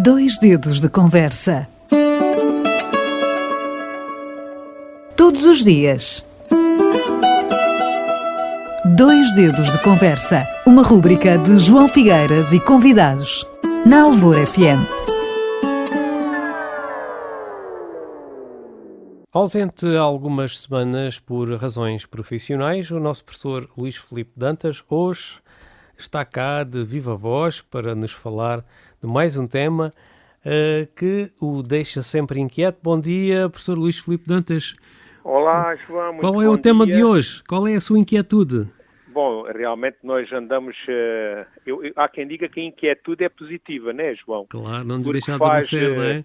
Dois dedos de conversa. Todos os dias. Dois dedos de conversa. Uma rúbrica de João Figueiras e convidados. Na Alvor FM. Ausente há algumas semanas por razões profissionais, o nosso professor Luís Filipe Dantas hoje está cá de viva voz para nos falar de mais um tema que o deixa sempre inquieto. Bom dia, professor Luís Filipe Dantas. Olá, João, muito bom dia. Qual é o tema de hoje? Qual é a sua inquietude? Bom, realmente nós andamos... há quem diga que a inquietude é positiva, não é, João? Claro, não nos deixa adormecer, não é?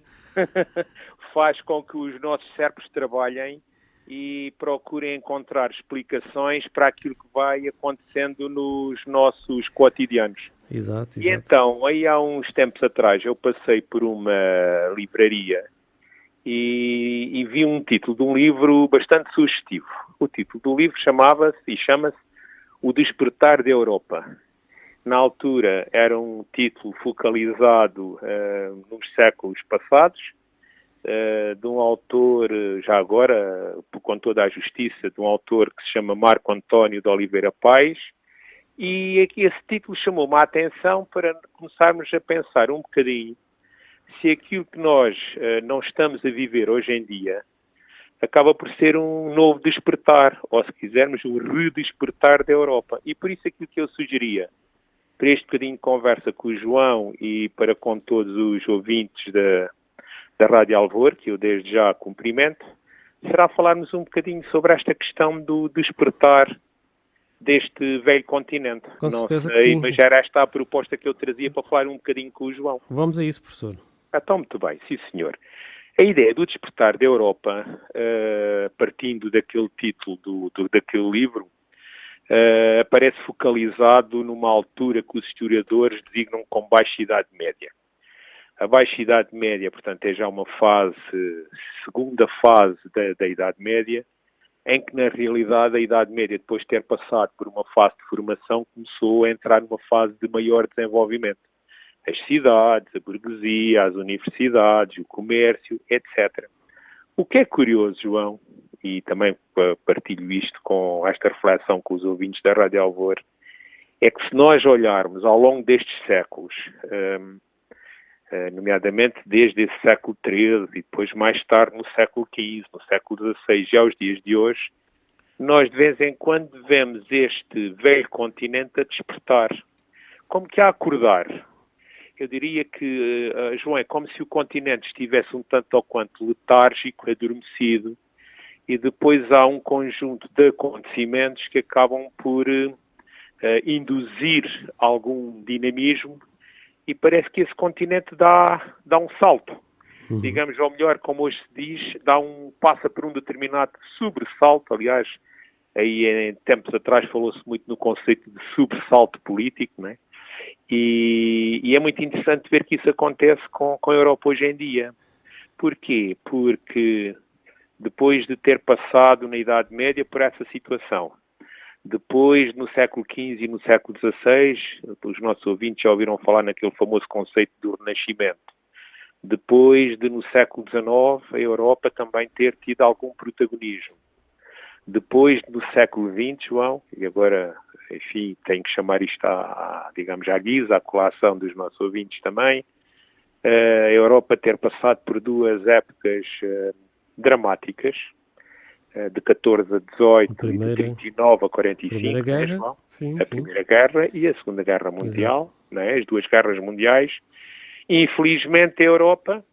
Faz com que os nossos cérebros trabalhem e procurem encontrar explicações para aquilo que vai acontecendo nos nossos cotidianos. Exato. E então, aí há uns tempos atrás, eu passei por uma livraria e vi um título de um livro bastante sugestivo. O título do livro chama-se O Despertar da Europa. Na altura era um título focalizado nos séculos passados, de um autor, já agora, com toda a justiça, de um autor que se chama Marco António de Oliveira Paes, e aqui esse título chamou-me a atenção para começarmos a pensar um bocadinho se aquilo que nós não estamos a viver hoje em dia acaba por ser um novo despertar, ou se quisermos, um redespertar da Europa. E por isso aquilo que eu sugeria para este bocadinho de conversa com o João e para com todos os ouvintes da Rádio Alvor, que eu desde já cumprimento, será falarmos um bocadinho sobre esta questão do despertar deste velho continente. Com não certeza sei, que sim. mas era esta a proposta que eu trazia para falar um bocadinho com o João. Vamos a isso, professor. Então, muito bem, sim senhor. A ideia do despertar da Europa, partindo daquele título daquele livro, aparece focalizado numa altura que os historiadores designam como Baixa Idade Média. A Baixa Idade Média, portanto, é já uma segunda fase da Idade Média, em que, na realidade, a Idade Média, depois de ter passado por uma fase de formação, começou a entrar numa fase de maior desenvolvimento. As cidades, a burguesia, as universidades, o comércio, etc. O que é curioso, João, e também partilho isto com esta reflexão com os ouvintes da Rádio Alvor, é que se nós olharmos ao longo destes séculos, nomeadamente desde esse século XIII e depois mais tarde no século XV, no século XVI e aos dias de hoje, nós de vez em quando vemos este velho continente a despertar, como que a acordar. Eu diria que, João, é como se o continente estivesse um tanto ou quanto letárgico, adormecido, e depois há um conjunto de acontecimentos que acabam por induzir algum dinamismo e parece que esse continente dá um salto. Digamos, ou melhor, como hoje se diz, passa por um determinado sobressalto. Aliás, aí em tempos atrás falou-se muito no conceito de sobressalto político, não é? E é muito interessante ver que isso acontece com a Europa hoje em dia. Porquê? Porque depois de ter passado na Idade Média por essa situação, depois, no século XV e no século XVI, os nossos ouvintes já ouviram falar naquele famoso conceito do Renascimento. Depois de, no século XIX, a Europa também ter tido algum protagonismo. Depois, no século XX, João, e agora, enfim, tenho que chamar isto à guisa, à colação dos nossos ouvintes também, a Europa ter passado por duas épocas dramáticas, de 14 a 18 e de 39 a 45, Primeira Guerra, Primeira Guerra e a Segunda Guerra Mundial, não é? As duas guerras mundiais. E, infelizmente, a Europa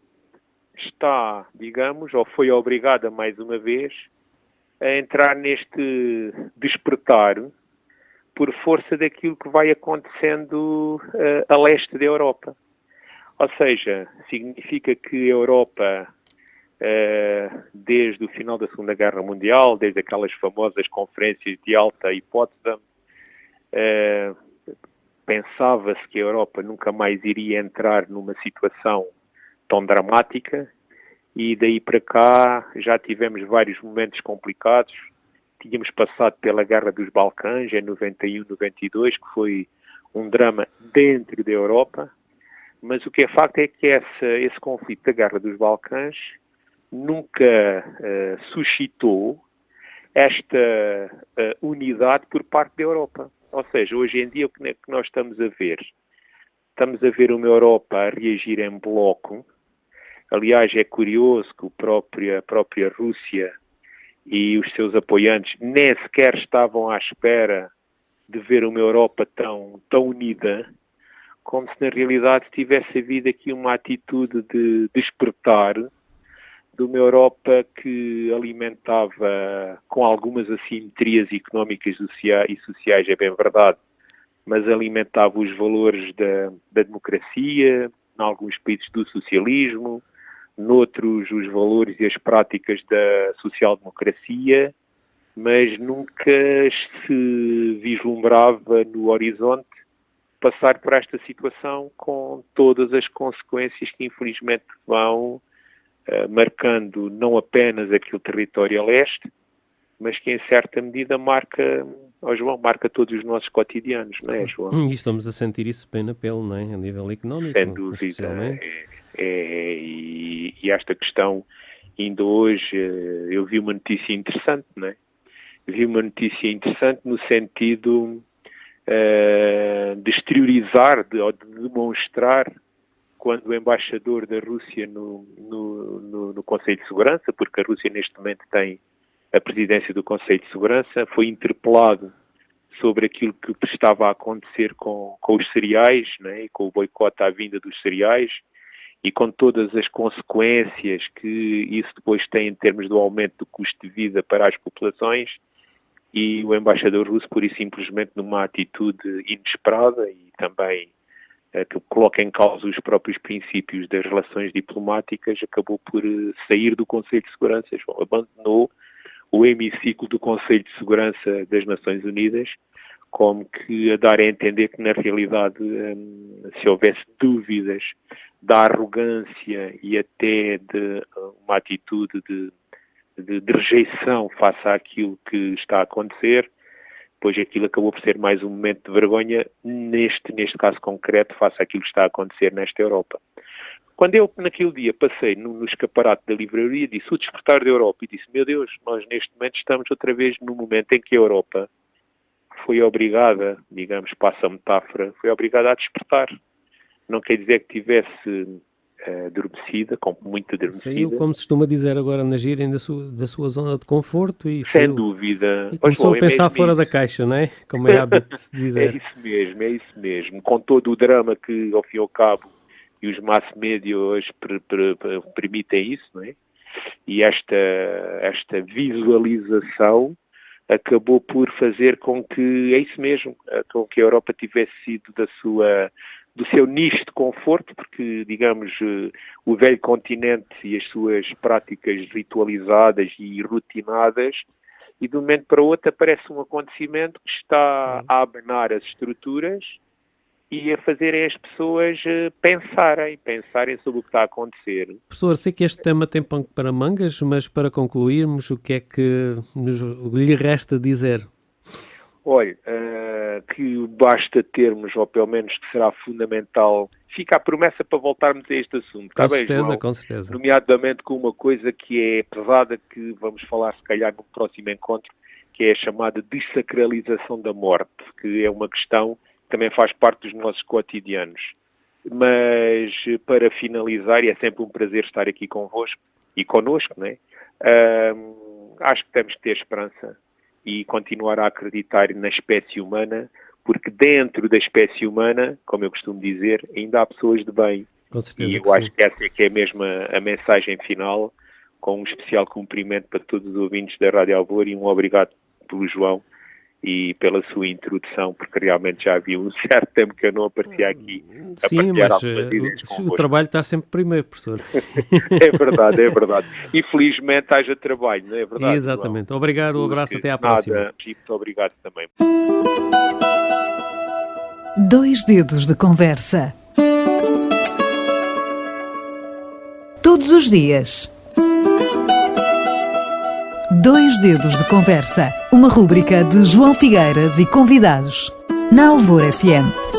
está, digamos, ou foi obrigada mais uma vez a entrar neste despertar por força daquilo que vai acontecendo a leste da Europa. Ou seja, significa que a Europa, desde o final da Segunda Guerra Mundial, desde aquelas famosas conferências de Alta e Potsdam, pensava-se que a Europa nunca mais iria entrar numa situação tão dramática e daí para cá já tivemos vários momentos complicados. Tínhamos passado pela Guerra dos Balcãs em 91, 92, que foi um drama dentro da Europa. Mas o que é facto é que esse conflito da Guerra dos Balcãs nunca suscitou esta unidade por parte da Europa. Ou seja, hoje em dia o que nós estamos a ver? Estamos a ver uma Europa a reagir em bloco. Aliás, é curioso que a própria Rússia e os seus apoiantes nem sequer estavam à espera de ver uma Europa tão unida, como se na realidade tivesse havido aqui uma atitude de despertar de uma Europa que alimentava com algumas assimetrias económicas e sociais, é bem verdade, mas alimentava os valores da democracia, em alguns países do socialismo, noutros os valores e as práticas da social-democracia, mas nunca se vislumbrava no horizonte passar por esta situação com todas as consequências que infelizmente vão marcando não apenas aquele território a leste, mas que em certa medida marca todos os nossos cotidianos, não é, João? E estamos a sentir isso bem na pele, não é? A nível económico, sem dúvida. E esta questão, ainda hoje, eu vi uma notícia interessante, não é? Vi uma notícia interessante no sentido de exteriorizar, ou de demonstrar, quando o embaixador da Rússia no Conselho de Segurança, porque a Rússia neste momento tem a presidência do Conselho de Segurança, foi interpelado sobre aquilo que estava a acontecer com os cereais, né, e com o boicote à vinda dos cereais, e com todas as consequências que isso depois tem em termos do aumento do custo de vida para as populações, e o embaixador russo, por isso simplesmente numa atitude inesperada e também que coloca em causa os próprios princípios das relações diplomáticas, acabou por sair do Conselho de Segurança, abandonou o hemiciclo do Conselho de Segurança das Nações Unidas, como que a dar a entender que, na realidade, se houvesse dúvidas da arrogância e até de uma atitude de rejeição face àquilo que está a acontecer, pois aquilo acabou por ser mais um momento de vergonha, neste caso concreto, face àquilo que está a acontecer nesta Europa. Quando eu, naquele dia, passei no escaparate da livraria, disse o despertar da Europa, e disse, meu Deus, nós neste momento estamos outra vez no momento em que a Europa foi obrigada, digamos, passa a metáfora, foi obrigada a despertar. Não quer dizer que tivesse adormecida, com muita adormecida. Saiu, como se costuma dizer agora na gíria, da sua zona de conforto e sem dúvida. E começou a pensar fora da caixa, não é? Como é hábito de se dizer. É isso mesmo. Com todo o drama que, ao fim e ao cabo, e os mass media hoje permitem isso, não é? E esta visualização acabou por fazer com que, é isso mesmo, com que a Europa tivesse sido do seu nicho de conforto, porque, digamos, o velho continente e as suas práticas ritualizadas e rotinadas, e de um momento para o outro aparece um acontecimento que está a abanar as estruturas e a fazerem as pessoas pensarem sobre o que está a acontecer. Professor, sei que este tema tem pão para mangas, mas para concluirmos, o que é que lhe resta dizer? Olha, que basta termos, ou pelo menos que será fundamental, fica a promessa para voltarmos a este assunto. Com certeza, João? Com certeza. Nomeadamente com uma coisa que é pesada, que vamos falar se calhar no próximo encontro, que é a chamada desacralização da morte, que é uma questão que também faz parte dos nossos cotidianos. Mas, para finalizar, e é sempre um prazer estar aqui convosco e connosco, não é? Acho que temos que ter esperança e continuar a acreditar na espécie humana, porque dentro da espécie humana, como eu costumo dizer, ainda há pessoas de bem. Com certeza. E eu acho que essa é que é mesmo a mensagem final, com um especial cumprimento para todos os ouvintes da Rádio Alvor e um obrigado pelo João e pela sua introdução, porque realmente já havia um certo tempo que eu não aparecia aqui. Sim, mas o trabalho está sempre primeiro, professor. É verdade. Infelizmente haja trabalho, não é verdade? Exatamente. João? Obrigado, um abraço, até à próxima. Muito obrigado também. 2 dedos de conversa. Todos os dias. 2 dedos de conversa. Uma rúbrica de João Figueiras e convidados. Na Alvor FM.